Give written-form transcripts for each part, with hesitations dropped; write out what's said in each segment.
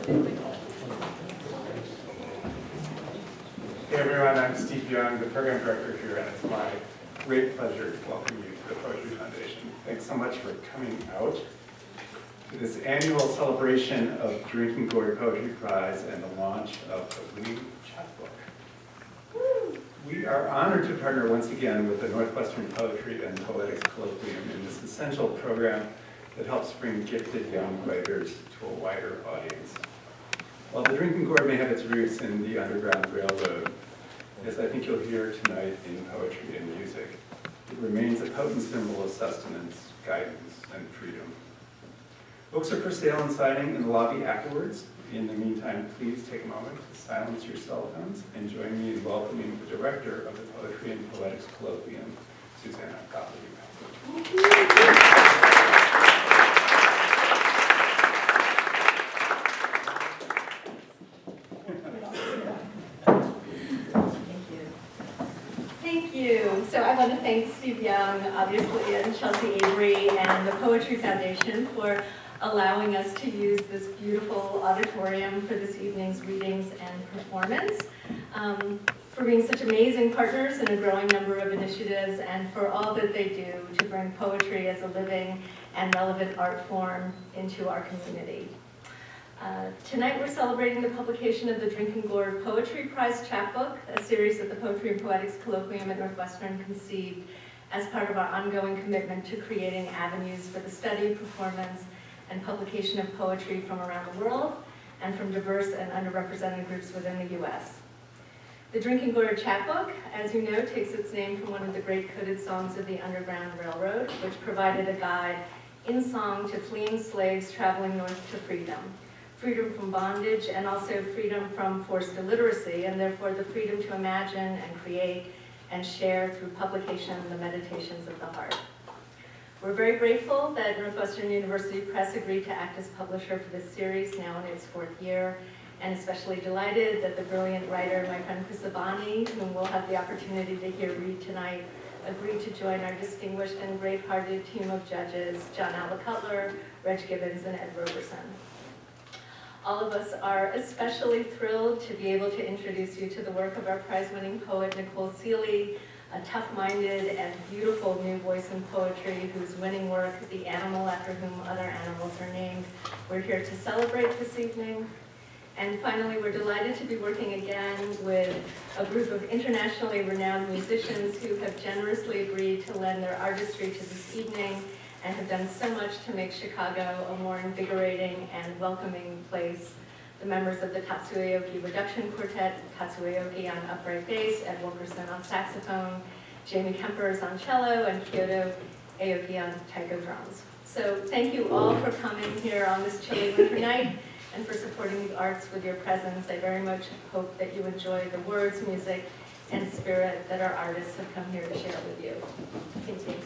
Hey everyone, I'm Steve Young, the program director here, and it's my great pleasure to welcome you to the Poetry Foundation. Thanks so much for coming out to this annual celebration of Drinking Gourd Poetry Prize and the launch of the winning chapbook. We are honored to partner once again with the Northwestern Poetry and Poetics Colloquium in this essential program that helps bring gifted young writers to a wider audience. While the Drinking Gourd may have its roots in the Underground Railroad, as I think you'll hear tonight in poetry and music, it remains a potent symbol of sustenance, guidance, and freedom. Books are for sale and signing in the lobby afterwards. In the meantime, please take a moment to silence your cell phones and join me in welcoming the director of the Poetry and Poetics Colloquium, Susanna Gottlieb. Thank you. So I want to thank Steve Young, obviously, and Chelsea Avery, and the Poetry Foundation for allowing us to use this beautiful auditorium for this evening's readings and performance, for being such amazing partners in a growing number of initiatives, and for all that they do to bring poetry as a living and relevant art form into our community. Tonight we're celebrating the publication of the Drinking Gourd Poetry Prize chapbook, a series that the Poetry and Poetics Colloquium at Northwestern conceived as part of our ongoing commitment to creating avenues for the study, performance, and publication of poetry from around the world and from diverse and underrepresented groups within the U.S. The Drinking Gourd chapbook, as you know, takes its name from one of the great coded songs of the Underground Railroad, which provided a guide in song to fleeing slaves traveling north to freedom. Freedom from bondage and also freedom from forced illiteracy, and therefore the freedom to imagine and create and share through publication the meditations of the heart. We're very grateful that Northwestern University Press agreed to act as publisher for this series, now in its 4th year, and especially delighted that the brilliant writer, my friend Chris Abani, whom we'll have the opportunity to hear read tonight, agreed to join our distinguished and great-hearted team of judges, John Alba Cutler, Reg Gibbons, and Ed Roberson. All of us are especially thrilled to be able to introduce you to the work of our prize-winning poet, Nicole Sealey, a tough-minded and beautiful new voice in poetry whose winning work, The Animal After Whom Other Animals Are Named, we're here to celebrate this evening. And finally, we're delighted to be working again with a group of internationally renowned musicians who have generously agreed to lend their artistry to this evening and have done so much to make Chicago a more invigorating and welcoming place. The members of the Tatsuoyoki Reduction Quartet, Tatsuoyoki on upright bass, Ed Wilkerson on saxophone, Jamie Kempers on cello, and Kyoto Aoki on taiko drums. So thank you all for coming here on this chilly winter night and for supporting the arts with your presence. I very much hope that you enjoy the words, music, and spirit that our artists have come here to share with you. Thank you.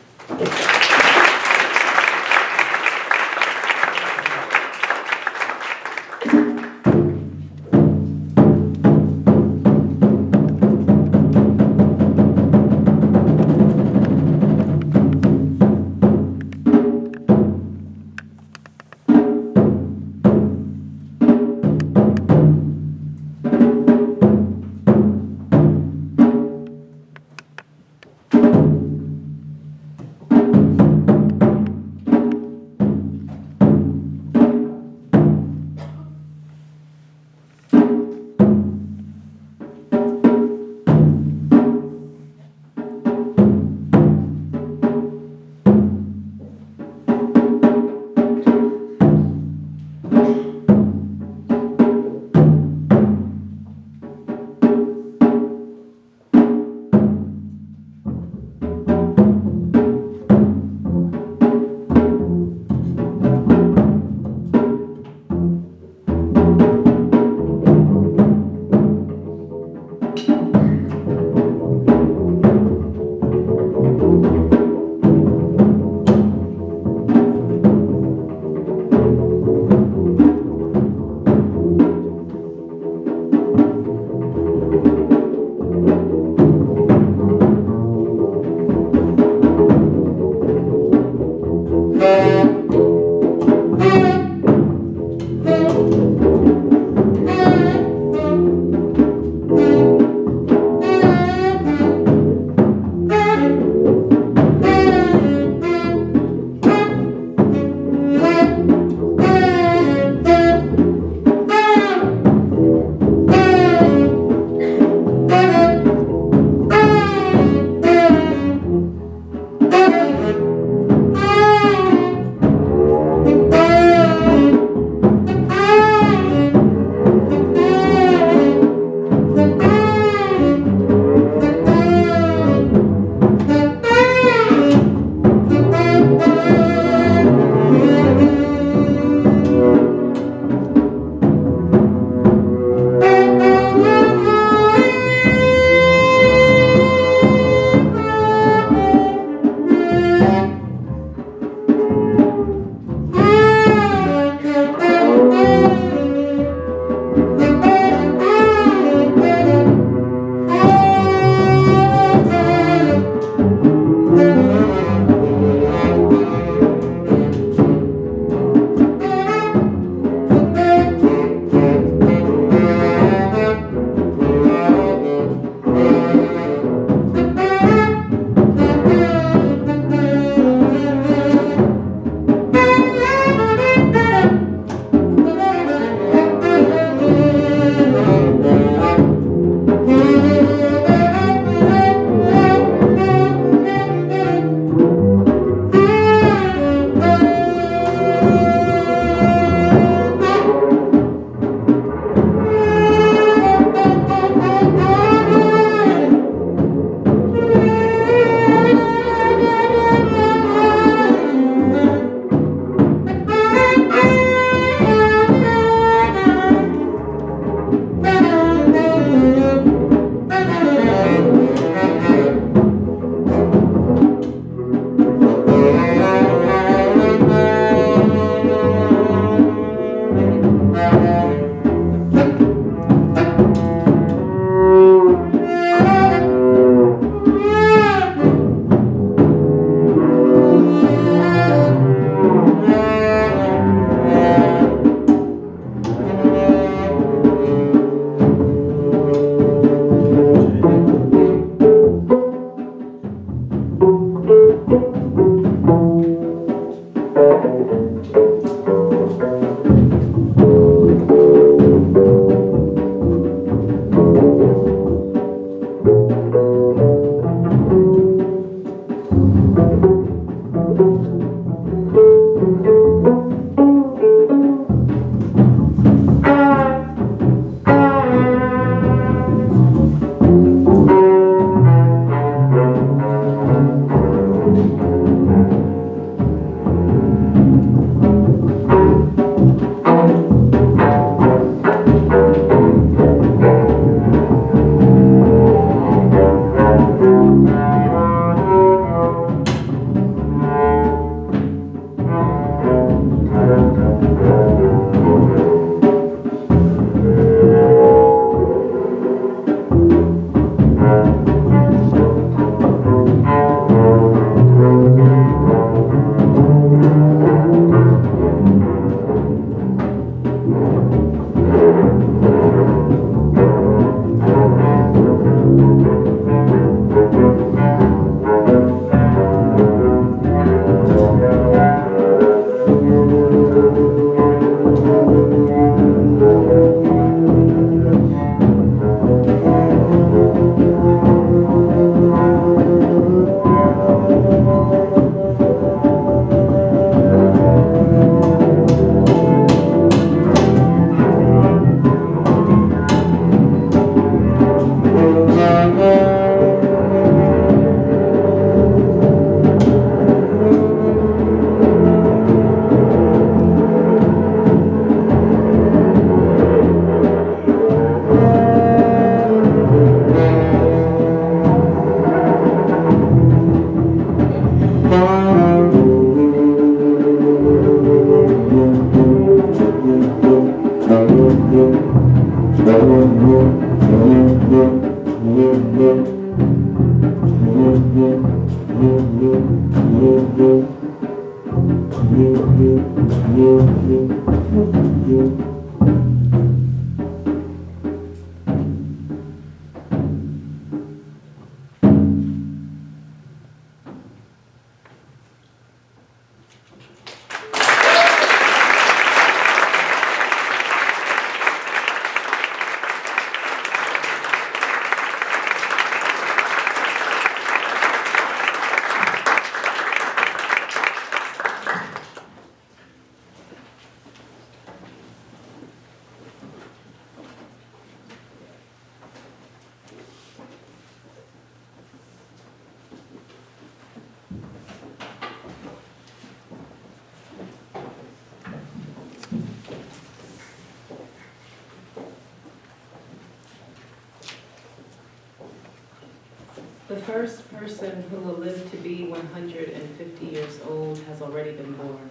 The first person who will live to be 150 years old has already been born.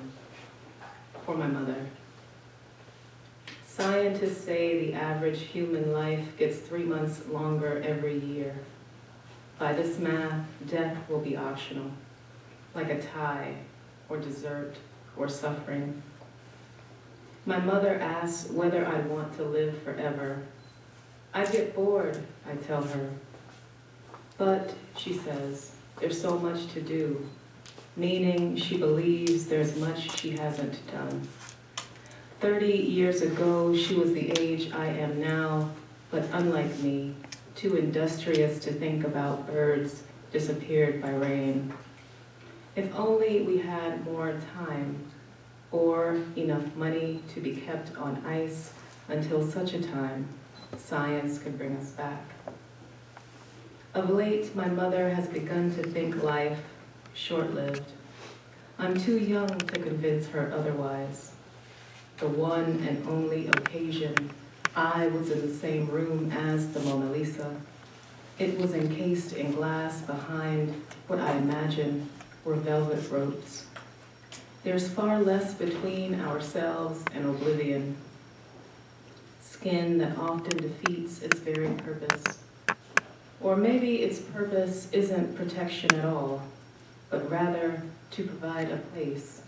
For my mother. Scientists say the average human life gets 3 months longer every year. By this math, death will be optional, like a tie, or dessert, or suffering. My mother asks whether I want to live forever. I get bored, I tell her. But, she says, there's so much to do, meaning she believes there's much she hasn't done. 30 years ago, she was the age I am now, but unlike me, too industrious to think about birds disappeared by rain. If only we had more time, or enough money to be kept on ice until such a time science could bring us back. Of late, my mother has begun to think life short-lived. I'm too young to convince her otherwise. The one and only occasion I was in the same room as the Mona Lisa. It was encased in glass behind what I imagine were velvet ropes. There's far less between ourselves and oblivion. skin that often defeats its very purpose. Or maybe its purpose isn't protection at all, but rather to provide a place,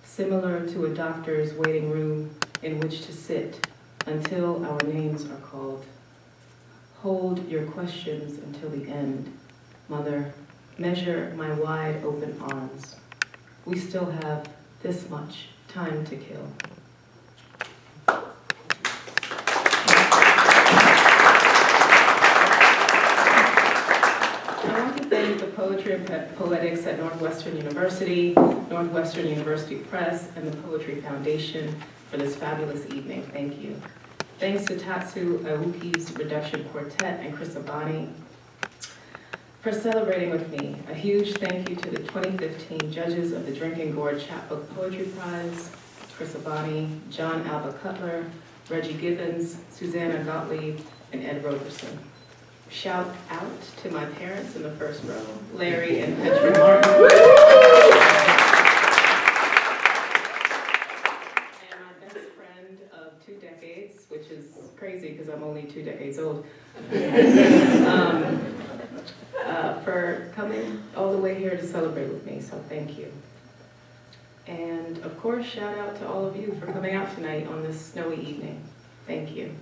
similar to a doctor's waiting room in which to sit until our names are called. Hold your questions until the end. Mother, measure my wide open arms. We still have this much time to kill. I want to thank the Poetry Poetics at Northwestern University, Northwestern University Press, and the Poetry Foundation for this fabulous evening. Thank you. Thanks to Tatsu Aoki's Reduction Quartet and Chris Abani for celebrating with me. A huge thank you to the 2015 judges of the Drinking Gourd Chapbook Poetry Prize, Chris Abani, John Alba Cutler, Reggie Gibbons, Susanna Gottlieb, and Ed Roberson. Shout out to my parents in the first row, Larry and Petra Martin. And my best friend of 2 decades, which is crazy because I'm only 2 decades old, for coming all the way here to celebrate with me, so thank you. And of course, shout out to all of you for coming out tonight on this snowy evening. Thank you.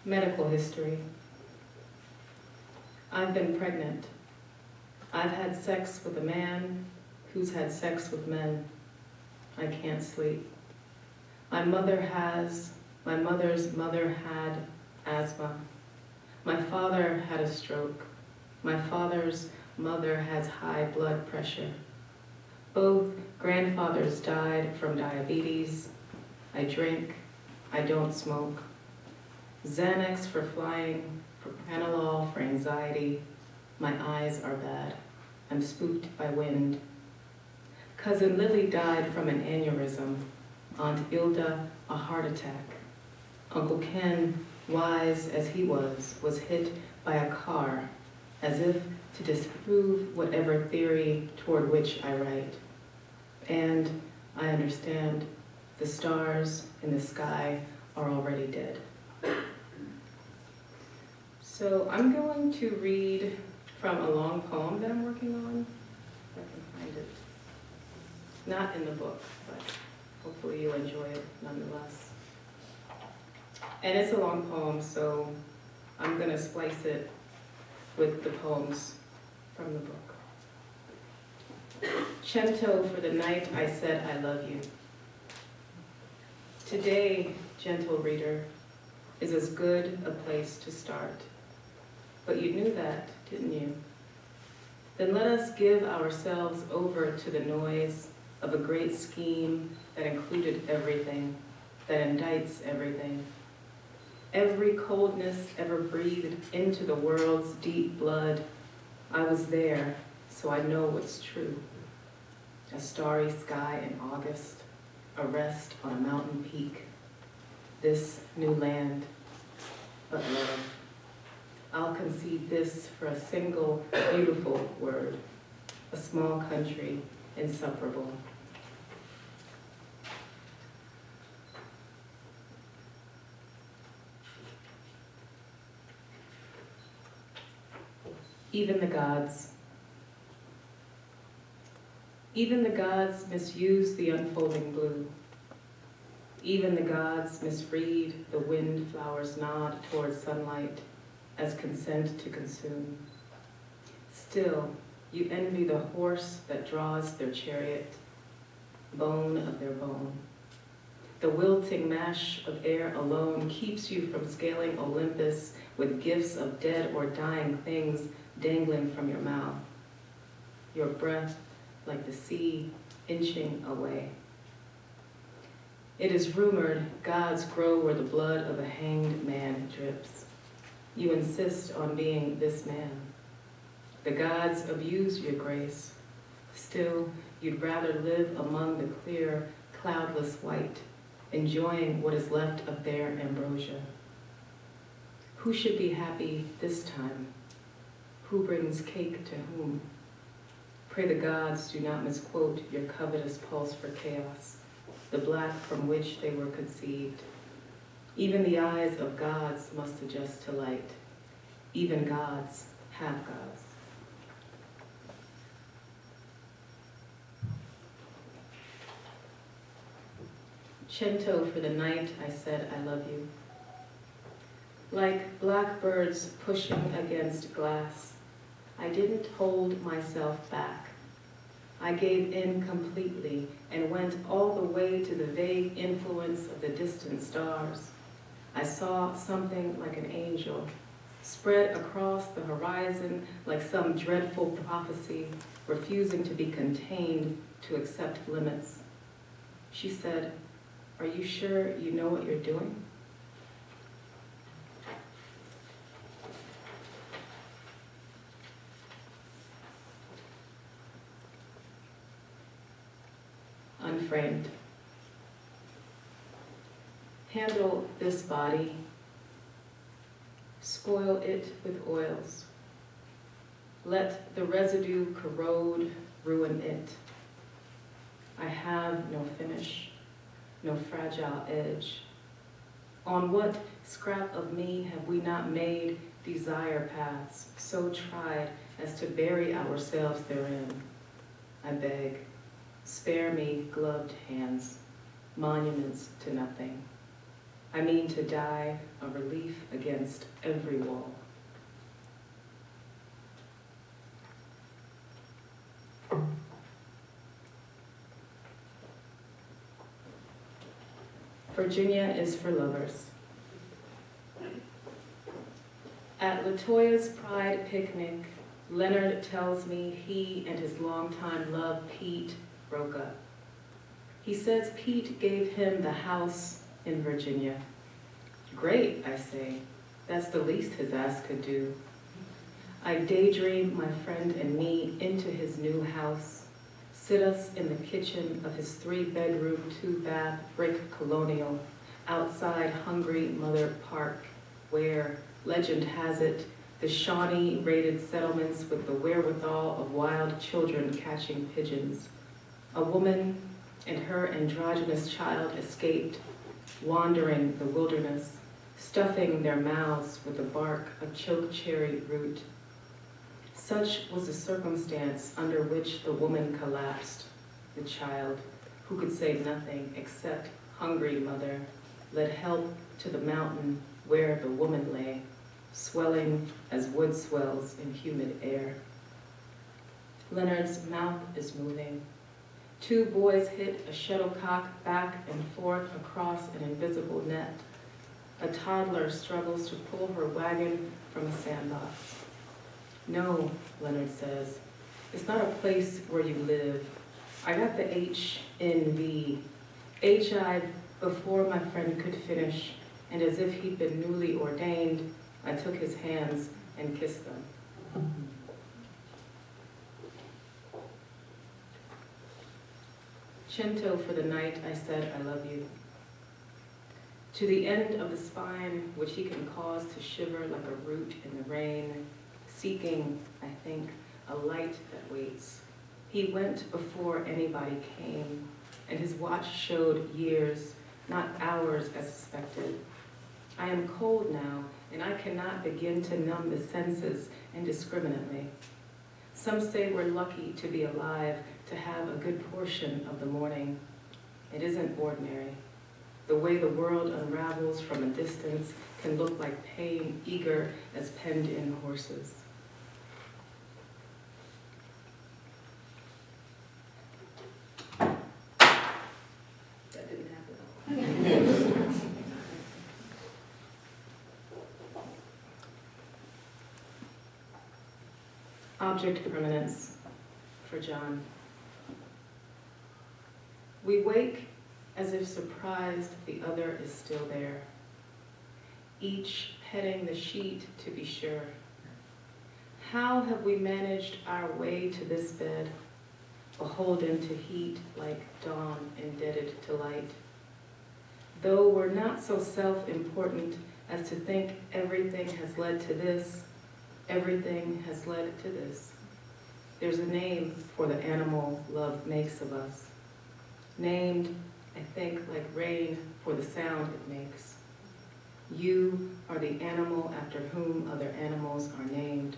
Medical history. I've been pregnant. I've had sex with a man who's had sex with men. I can't sleep. My mother's mother had asthma. My father had a stroke. My father's mother has high blood pressure. Both grandfathers died from diabetes. I drink. I don't smoke. Xanax for flying, propranolol for anxiety. My eyes are bad. I'm spooked by wind. Cousin Lily died from an aneurysm. Aunt Ilda, a heart attack. Uncle Ken, wise as he was hit by a car, as if to disprove whatever theory toward which I write. And I understand the stars in the sky are already dead. So I'm going to read from a long poem that I'm working on, if I can find it. Not in the book, but hopefully you'll enjoy it nonetheless. And it's a long poem, so I'm going to splice it with the poems from the book. Cento for the night I said I love you. Today, gentle reader, is as good a place to start. But you knew that, didn't you? Then let us give ourselves over to the noise of a great scheme that included everything, that indicts everything. Every coldness ever breathed into the world's deep blood. I was there, so I know what's true. A starry sky in August, a rest on a mountain peak. This new land, but love. I'll concede this for a single beautiful word, a small country, insufferable. Even the gods. Even the gods misuse the unfolding blue. Even the gods misread the wind flower's nod toward sunlight as consent to consume. Still, you envy the horse that draws their chariot, bone of their bone. The wilting mash of air alone keeps you from scaling Olympus with gifts of dead or dying things dangling from your mouth. Your breath, like the sea, inching away. It is rumored gods grow where the blood of a hanged man drips. You insist on being this man. The gods abuse your grace. Still, you'd rather live among the clear, cloudless white, enjoying what is left of their ambrosia. Who should be happy this time? Who brings cake to whom? Pray the gods do not misquote your covetous pulse for chaos, the black from which they were conceived. Even the eyes of gods must adjust to light. Even gods have gods. Cento for the night, I said I love you. Like blackbirds pushing against glass, I didn't hold myself back. I gave in completely and went all the way to the vague influence of the distant stars. I saw something like an angel spread across the horizon like some dreadful prophecy, refusing to be contained, to accept limits. She said, "Are you sure you know what you're doing?" Unframed. Handle this body, spoil it with oils. Let the residue corrode, ruin it. I have no finish, no fragile edge. On what scrap of me have we not made desire paths, so tried as to bury ourselves therein? I beg, spare me gloved hands, monuments to nothing. I mean to die a relief against every wall. Virginia is for lovers. At LaToya's Pride picnic, Leonard tells me he and his longtime love, Pete, broke up. He says Pete gave him the house in Virginia. Great, I say. That's the least his ass could do. I daydream my friend and me into his new house, sit us in the kitchen of his 3-bedroom, 2-bath brick colonial, outside Hungry Mother Park, where, legend has it, the Shawnee raided settlements with the wherewithal of wild children catching pigeons. A woman and her androgynous child escaped, wandering the wilderness, stuffing their mouths with the bark of chokecherry root. Such was the circumstance under which the woman collapsed. The child, who could say nothing except "hungry mother," led help to the mountain where the woman lay, swelling as wood swells in humid air. Leonard's mouth is moving. 2 boys hit a shuttlecock back and forth across an invisible net. A toddler struggles to pull her wagon from a sandbox. No, Leonard says, it's not a place where you live. I got the H in V. HI before my friend could finish, and as if he'd been newly ordained, I took his hands and kissed them. Cento for the night, I said, I love you. To the end of the spine, which he can cause to shiver like a root in the rain, seeking, I think, a light that waits. He went before anybody came, and his watch showed years, not hours as suspected. I am cold now, and I cannot begin to numb the senses indiscriminately. Some say we're lucky to be alive, to have a good portion of the morning. It isn't ordinary. The way the world unravels from a distance can look like pain eager as penned-in horses. That didn't happen. Object permanence for John. We wake as if surprised the other is still there, each petting the sheet to be sure. How have we managed our way to this bed, beholden to heat like dawn indebted to light? Though we're not so self-important as to think everything has led to this, Everything has led to this. There's a name for the animal love makes of us. Named, I think, like rain for the sound it makes. You are the animal after whom other animals are named.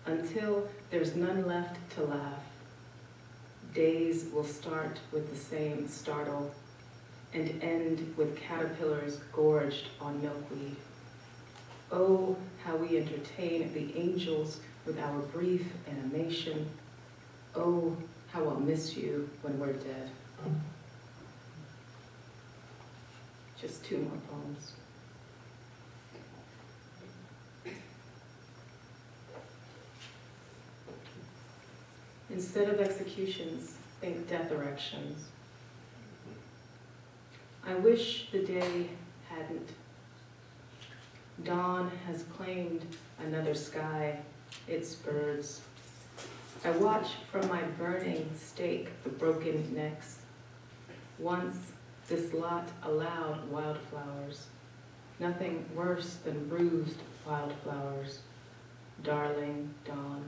Until there's none left to laugh. Days will start with the same startle and end with caterpillars gorged on milkweed. Oh, how we entertain the angels with our brief animation. Oh, how I'll miss you when we're dead. Just 2 more poems. Instead of executions, think death erections. I wish the day hadn't. Dawn has claimed another sky, its birds. I watch from my burning stake the broken necks. Once this lot allowed wildflowers, nothing worse than bruised wildflowers. Darling dawn,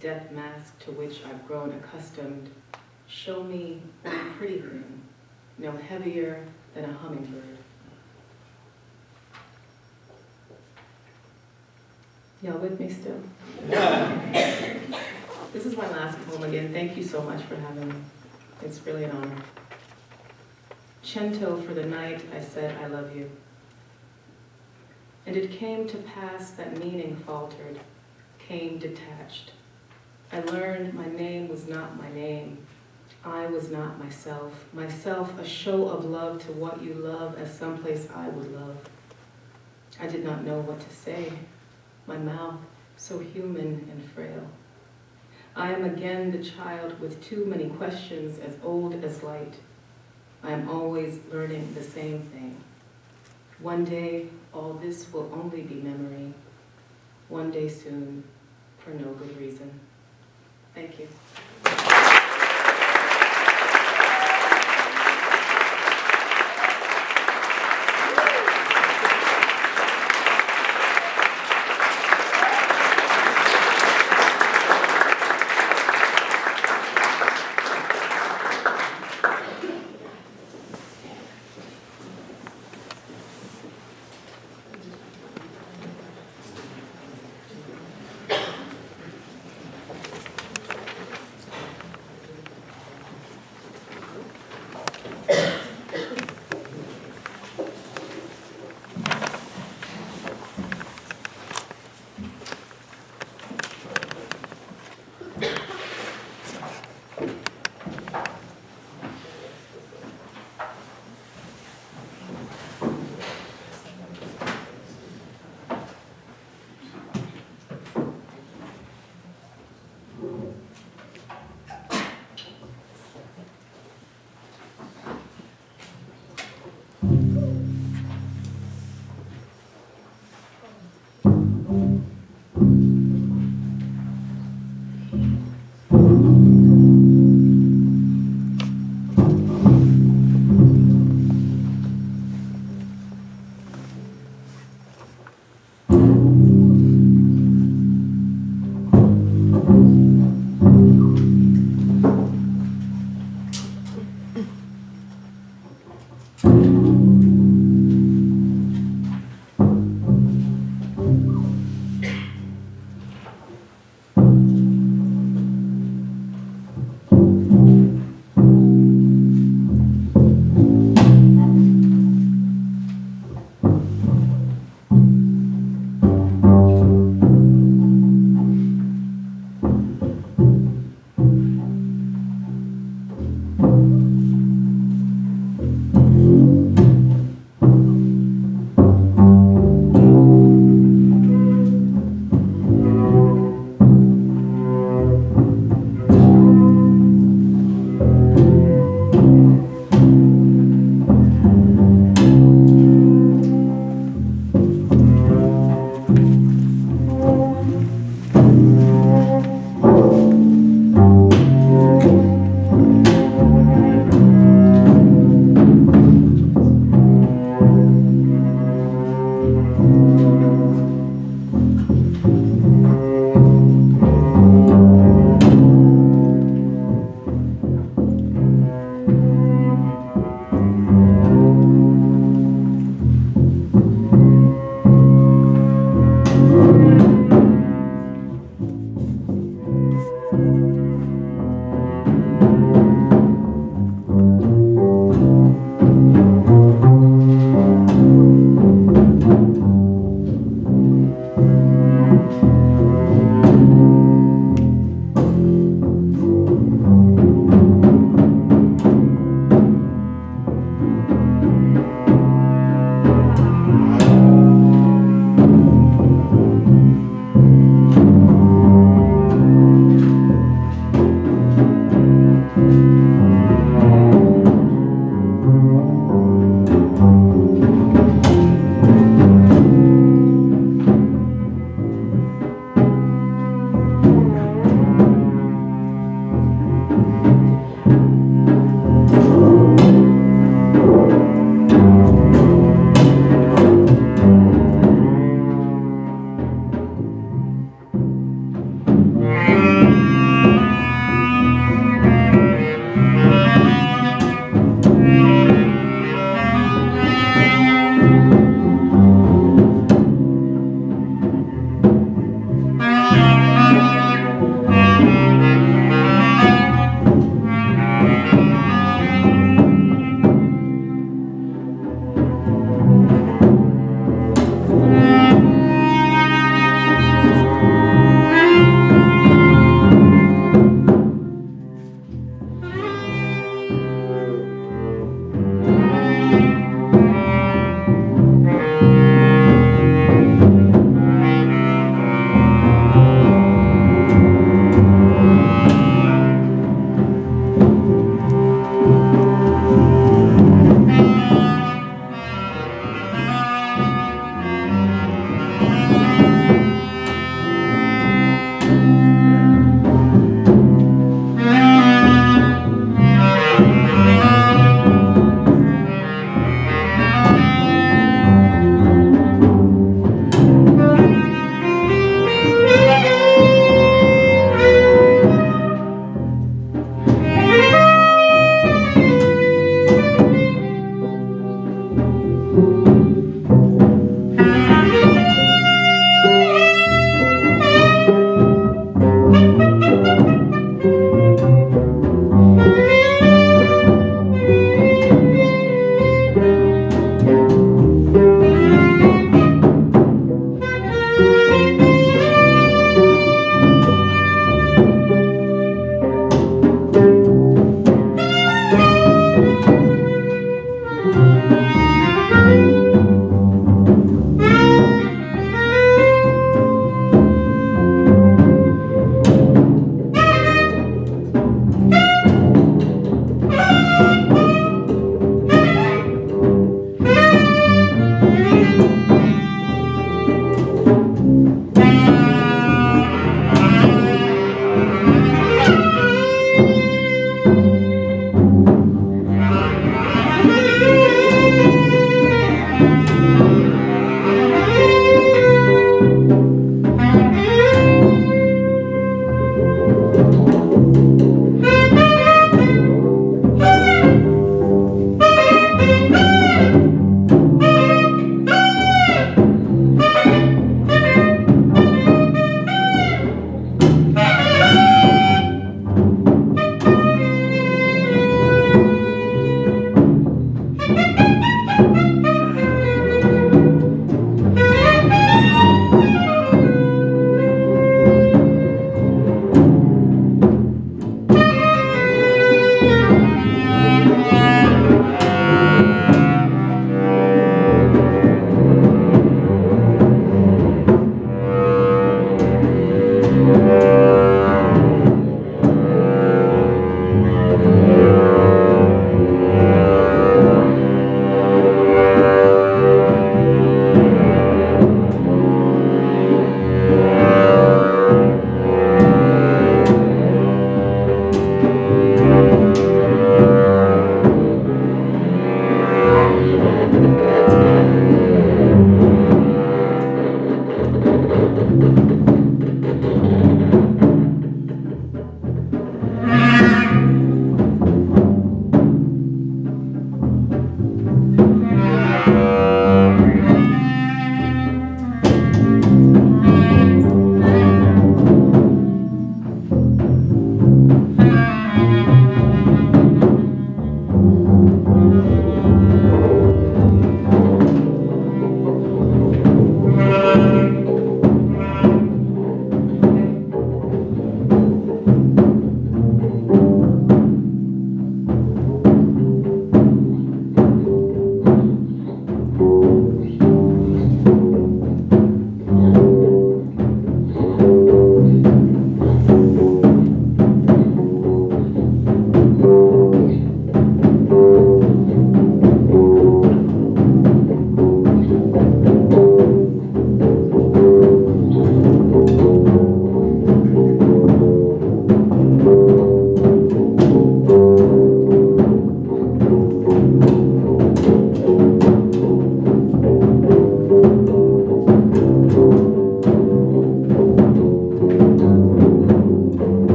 death mask to which I've grown accustomed, show me one pretty thing, no heavier than a hummingbird. Y'all with me still? This is my last poem again. Thank you so much for having me. It's really an honor. Cento for the night, I said I love you. And it came to pass that meaning faltered, came detached. I learned my name was not my name. I was not myself. Myself a show of love to what you love as someplace I would love. I did not know what to say. My mouth, so human and frail. I am again the child with too many questions as old as light. I am always learning the same thing. One day, all this will only be memory. One day soon, for no good reason. Thank you.